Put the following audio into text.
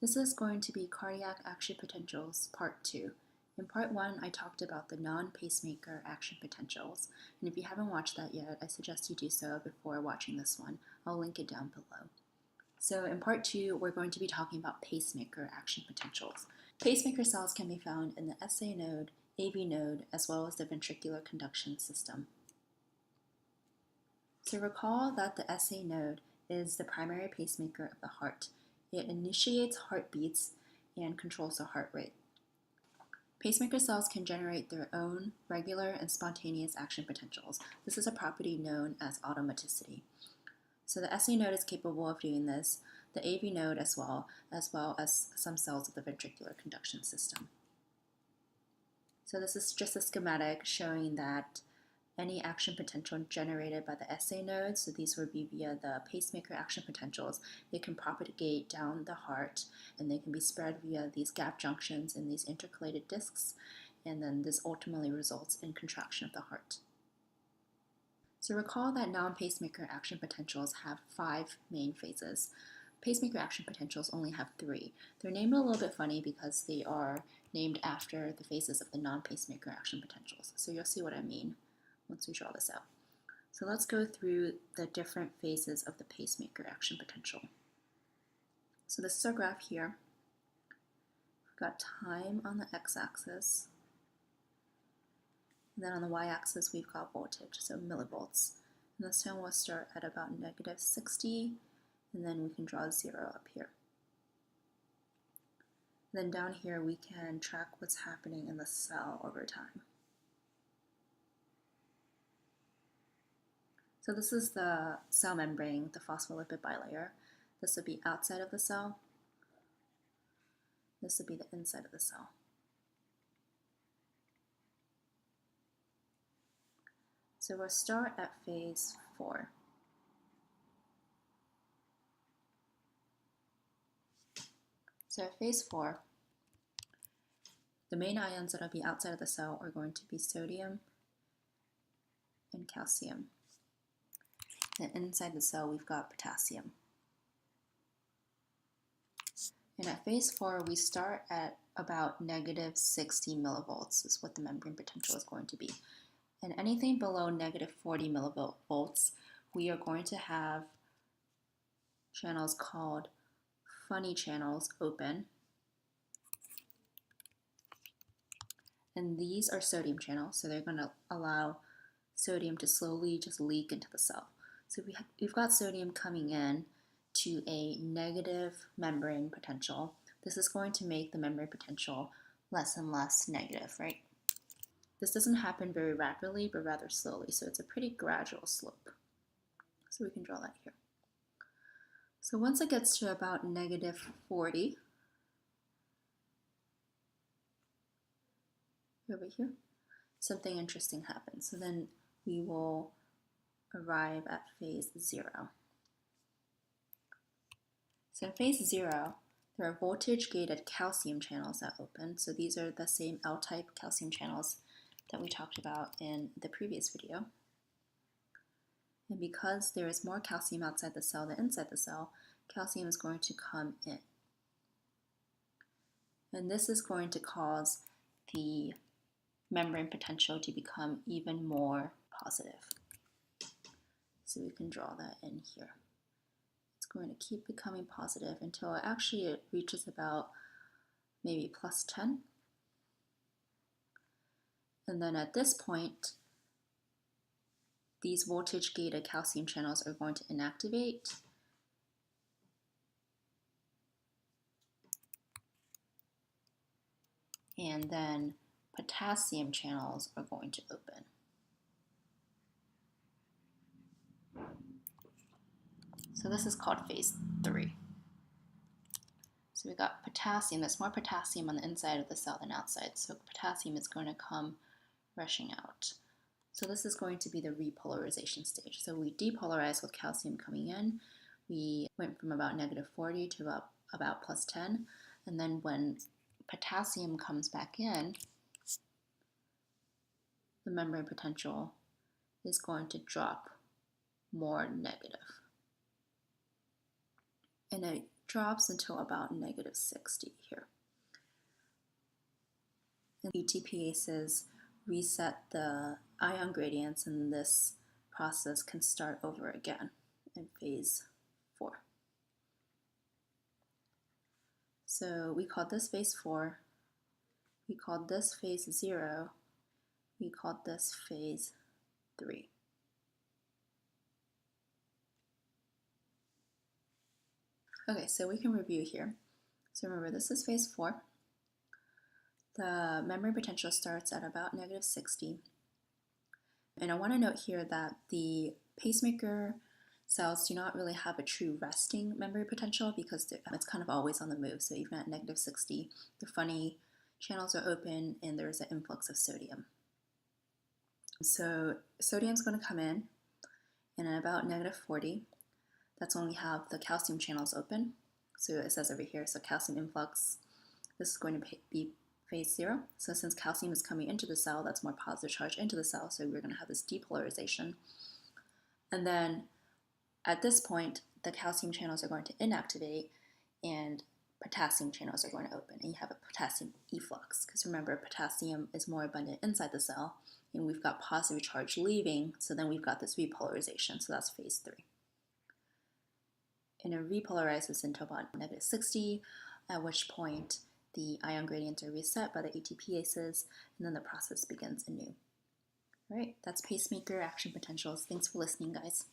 This is going to be Cardiac Action Potentials, Part 2. In Part 1, I talked about the non-pacemaker action potentials, and if you haven't watched that yet, I suggest you do so before watching this one. I'll link it down below. So in Part 2, we're going to be talking about pacemaker action potentials. Pacemaker cells can be found in the SA node, AV node, as well as the ventricular conduction system. So recall that the SA node is the primary pacemaker of the heart. It initiates heartbeats and controls the heart rate. Pacemaker cells can generate their own regular and spontaneous action potentials. This is a property known as automaticity. So the SA node is capable of doing this, the AV node as well as some cells of the ventricular conduction system. So this is just a schematic showing that any action potential generated by the SA node, so these would be via the pacemaker action potentials, they can propagate down the heart and they can be spread via these gap junctions in these intercalated discs, and then this ultimately results in contraction of the heart. So recall that non-pacemaker action potentials have 5 main phases. Pacemaker action potentials only have 3. They're named a little bit funny because they are named after the phases of the non-pacemaker action potentials. So you'll see what I mean once we draw this out. So let's go through the different phases of the pacemaker action potential. So this is our graph here. We've got time on the x-axis, and then on the y-axis we've got voltage, so millivolts. And this time we'll start at about -60, and then we can draw 0 up here. And then down here we can track what's happening in the cell over time. So this is the cell membrane, the phospholipid bilayer. This would be outside of the cell. This would be the inside of the cell. So we'll start at phase 4. So at phase 4, the main ions that will be outside of the cell are going to be sodium and calcium. And inside the cell, we've got potassium. And at phase 4, we start at about -60 millivolts is what the membrane potential is going to be. And anything below -40 millivolts, we are going to have channels called funny channels open. And these are sodium channels, so they're going to allow sodium to slowly just leak into the cell. So we've got sodium coming in to a negative membrane potential. This is going to make the membrane potential less and less negative, right? This doesn't happen very rapidly, but rather slowly, so it's a pretty gradual slope. So we can draw that here. So once it gets to about -40, over here, something interesting happens. So then we will arrive at phase 0. So in phase 0, there are voltage-gated calcium channels that open. So these are the same L-type calcium channels that we talked about in the previous video. And because there is more calcium outside the cell than inside the cell, calcium is going to come in. And this is going to cause the membrane potential to become even more positive. So we can draw that in here. It's going to keep becoming positive until it reaches about maybe +10. And then at this point, these voltage-gated calcium channels are going to inactivate. And then potassium channels are going to open. So this is called phase 3. So we got potassium, there's more potassium on the inside of the cell than outside, so potassium is going to come rushing out. So this is going to be the repolarization stage. So we depolarize with calcium coming in. We went from about -40 to about +10, and then when potassium comes back in, the membrane potential is going to drop more negative. And it drops until about negative 60 here. And ATPases reset the ion gradients, and this process can start over again in phase 4. So we called this phase 4, we called this phase 0, we called this phase 3. Okay, so we can review here. So remember, this is phase 4. The memory potential starts at about negative 60. And I want to note here that the pacemaker cells do not really have a true resting memory potential because it's kind of always on the move. So even at negative 60, the funny channels are open and there's an influx of sodium. So sodium's going to come in, and at about negative 40, that's when we have the calcium channels open. So it says over here, so calcium influx, this is going to be phase 0. So since calcium is coming into the cell, that's more positive charge into the cell, so we're going to have this depolarization. And then at this point, the calcium channels are going to inactivate and potassium channels are going to open, and you have a potassium efflux, because remember, potassium is more abundant inside the cell, and we've got positive charge leaving, so then we've got this repolarization, so that's phase 3. And it repolarizes into about negative 60, at which point the ion gradients are reset by the ATPases, and then the process begins anew. All right, that's pacemaker action potentials. Thanks for listening, guys.